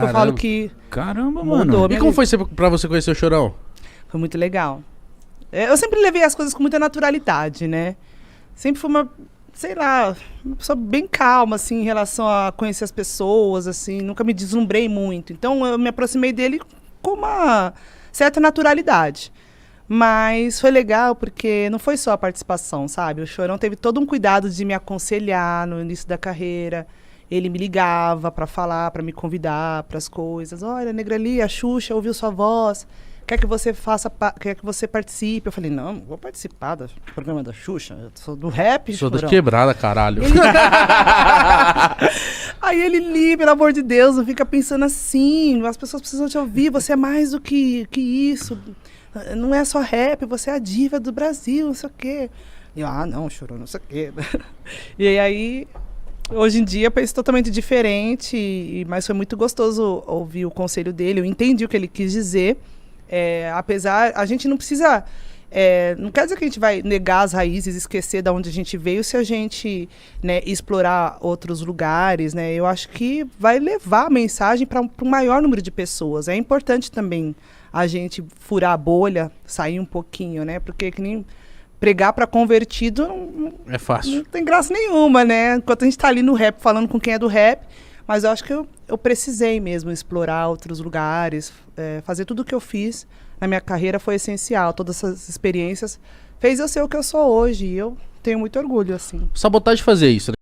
Eu falo que Caramba, mudou mano. E minha como vida. foi pra você conhecer o Chorão? Foi muito legal. Eu sempre levei as coisas com muita naturalidade, né? Sempre fui uma, sei lá, uma pessoa bem calma, assim, em relação a conhecer as pessoas, assim. Nunca me deslumbrei muito. Então, eu me aproximei dele com uma certa naturalidade. Mas foi legal porque não foi só a participação, sabe? O Chorão teve todo um cuidado de me aconselhar no início da carreira. Ele me ligava para falar, para me convidar para as coisas. Olha, Negreli, a Xuxa ouviu sua voz. Quer que você quer que você participe? Eu falei, não vou participar do programa da Xuxa. Eu sou do rap, Sou da Chorão. quebrada, caralho. Aí ele li, pelo amor de Deus, não fica pensando assim. As pessoas precisam te ouvir. Você é mais do que isso. Não é só rap, você é a diva do Brasil, não sei o quê. E eu, não, Chorão, não sei o quê. E aí, hoje em dia, eu penso totalmente diferente, mas foi muito gostoso ouvir o conselho dele. Eu entendi o que ele quis dizer. Apesar, a gente não precisa... não quer dizer que a gente vai negar as raízes, esquecer de onde a gente veio, se a gente, né, explorar outros lugares, né? Eu acho que vai levar a mensagem para um maior número de pessoas. É importante também a gente furar a bolha, sair um pouquinho, né? Porque que nem pregar para convertido É fácil. não tem graça nenhuma, né? Enquanto a gente tá ali no rap, falando com quem é do rap, mas eu acho que eu precisei mesmo explorar outros lugares, fazer tudo o que eu fiz na minha carreira foi essencial. Todas essas experiências fez eu ser o que eu sou hoje e eu tenho muito orgulho, assim. Sabotagem fazer isso, né?